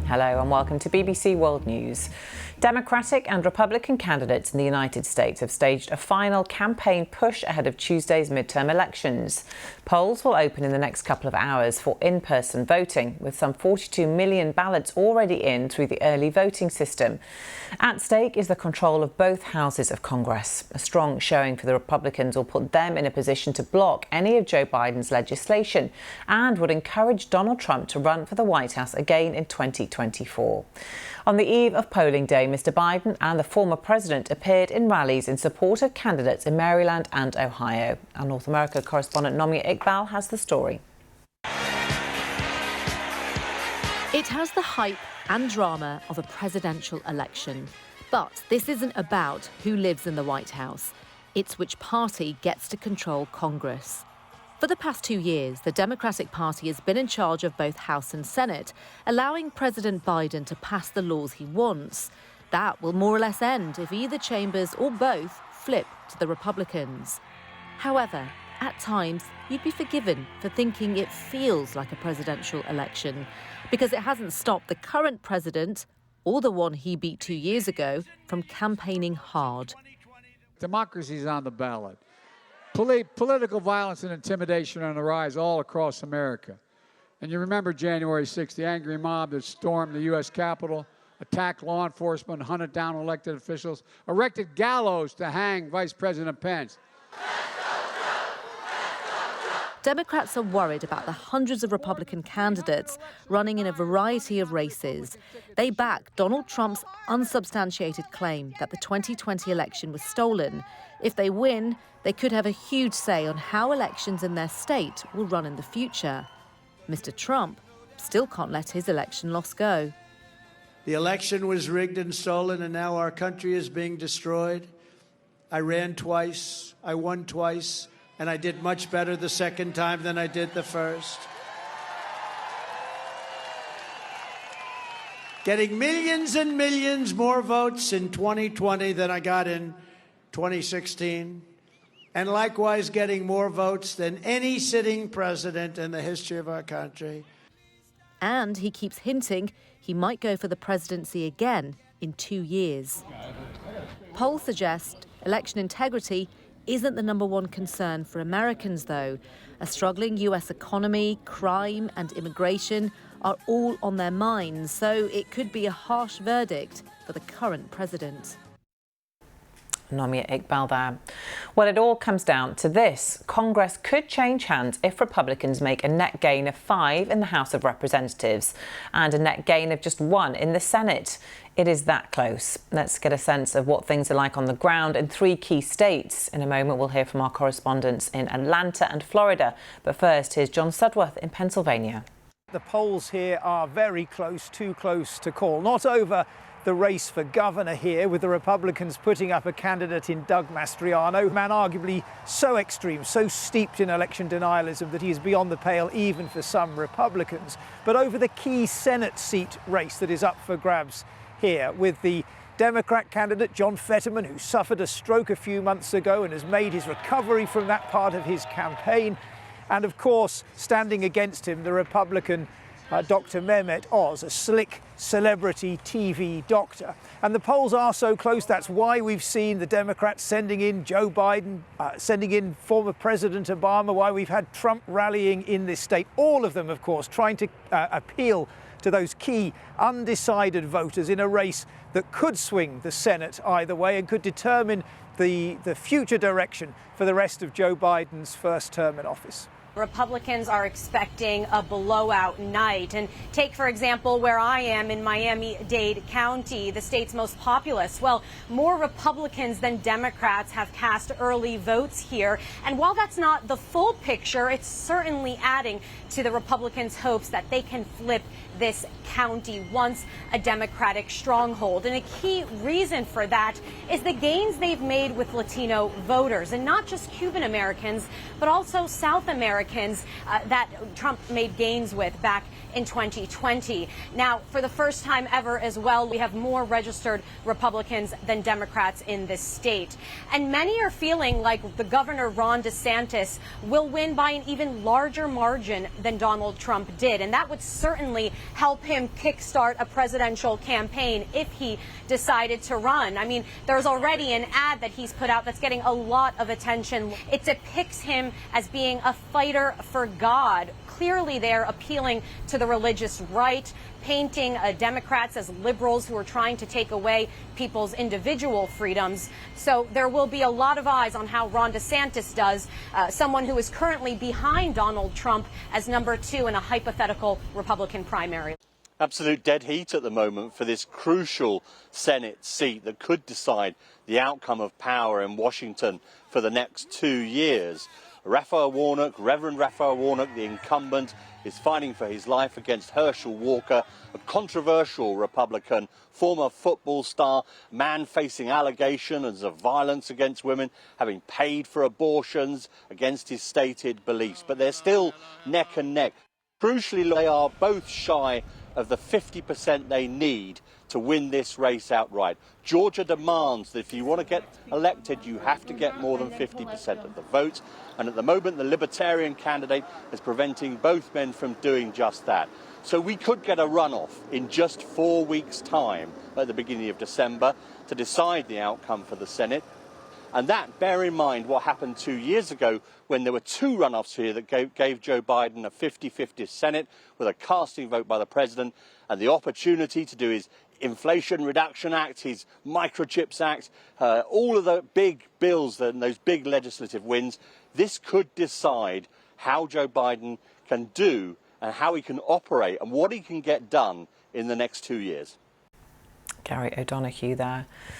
Hello and welcome to BBC World News. Democratic and Republican candidates in the United States have staged a final campaign push ahead of Tuesday's midterm elections. Polls will open in the next couple of hours for in-person voting, with some 42 million ballots already in through the early voting system. At stake is the control of both houses of Congress. A strong showing for the Republicans will put them in a position to block any of Joe Biden's legislation and would encourage Donald Trump to run for the White House again in 2024. On the eve of polling day, Mr. Biden and the former president appeared in rallies in support of candidates in Maryland and Ohio. Our North America correspondent Nomia Iqbal has the story. It has the hype and drama of a presidential election. But this isn't about who lives in the White House. It's which party gets to control Congress. For the past 2 years, the Democratic Party has been in charge of both House and Senate, allowing President Biden to pass the laws he wants. That will more or less end if either chambers or both flip to the Republicans. However, at times, you'd be forgiven for thinking it feels like a presidential election, because it hasn't stopped the current president, or the one he beat 2 years ago, from campaigning hard. Democracy's on the ballot. Political violence and intimidation are on the rise all across America. And you remember January 6th, the angry mob that stormed the U.S. Capitol, attacked law enforcement, hunted down elected officials, erected gallows to hang Vice President Pence. Democrats are worried about the hundreds of Republican candidates running in a variety of races. They back Donald Trump's unsubstantiated claim that the 2020 election was stolen. If they win, they could have a huge say on how elections in their state will run in the future. Mr. Trump still can't let his election loss go. The election was rigged and stolen, and now our country is being destroyed. I ran twice, I won twice, and I did much better the second time than I did the first. Getting millions and millions more votes in 2020 than I got in 2016, and likewise getting more votes than any sitting president in the history of our country. And he keeps hinting he might go for the presidency again in 2 years. Polls suggest election integrity isn't the #1 concern for Americans, though. A struggling US economy, crime and immigration are all on their minds, so it could be a harsh verdict for the current president. Nomia Iqbal there. Well, it all comes down to this. Congress could change hands if Republicans make a net gain of 5 in the House of Representatives and a net gain of just 1 in the Senate. It is that close. Let's get a sense of what things are like on the ground in 3 key states. In a moment, we'll hear from our correspondents in Atlanta and Florida. But first, here's John Sudworth in Pennsylvania. The polls here are very close, too close to call. Not over the race for governor here, with the Republicans putting up a candidate in Doug Mastriano, a man arguably so extreme, so steeped in election denialism that he is beyond the pale even for some Republicans. But over the key Senate seat race that is up for grabs here, with the Democrat candidate John Fetterman, who suffered a stroke a few months ago and has made his recovery from that part of his campaign, and of course standing against him the Republican Dr. Mehmet Oz, a slick celebrity TV doctor. And the polls are so close, that's why we've seen the Democrats sending in Joe Biden, sending in former President Obama, why we've had Trump rallying in this state. All of them, of course, trying to appeal to those key undecided voters in a race that could swing the Senate either way and could determine the future direction for the rest of Joe Biden's first term in office. Republicans are expecting a blowout night. And take, for example, where I am in Miami-Dade County, the state's most populous. Well, more Republicans than Democrats have cast early votes here. And while that's not the full picture, it's certainly adding to the Republicans' hopes that they can flip this county once a Democratic stronghold. And a key reason for that is the gains they've made with Latino voters, and not just Cuban Americans, but also South Americans Republicans that Trump made gains with back in 2020. Now, for the first time ever as well, we have more registered Republicans than Democrats in this state. And many are feeling like the governor, Ron DeSantis, will win by an even larger margin than Donald Trump did. And that would certainly help him kickstart a presidential campaign if he decided to run. I mean, there's already an ad that he's put out that's getting a lot of attention. It depicts him as being a fighter for God. Clearly, they're appealing to the religious right, painting Democrats as liberals who are trying to take away people's individual freedoms. So there will be a lot of eyes on how Ron DeSantis does, someone who is currently behind Donald Trump as number 2 in a hypothetical Republican primary. Absolute dead heat at the moment for this crucial Senate seat that could decide the outcome of power in Washington for the next 2 years. Reverend Raphael Warnock, the incumbent, is fighting for his life against Herschel Walker, a controversial Republican, former football star, man facing allegations of violence against women, having paid for abortions against his stated beliefs. But they're still neck and neck. Crucially, they are both shy of the 50% they need to win this race outright. Georgia demands that if you want to get elected, you have to get more than 50% of the vote. And at the moment, the Libertarian candidate is preventing both men from doing just that. So we could get a runoff in just 4 weeks' time at the beginning of December to decide the outcome for the Senate. And that, bear in mind what happened 2 years ago when there were 2 runoffs here that gave Joe Biden a 50-50 Senate with a casting vote by the president and the opportunity to do his Inflation Reduction Act, his Microchips Act, all of the big bills and those big legislative wins. This could decide how Joe Biden can do and how he can operate and what he can get done in the next 2 years. Gary O'Donoghue there.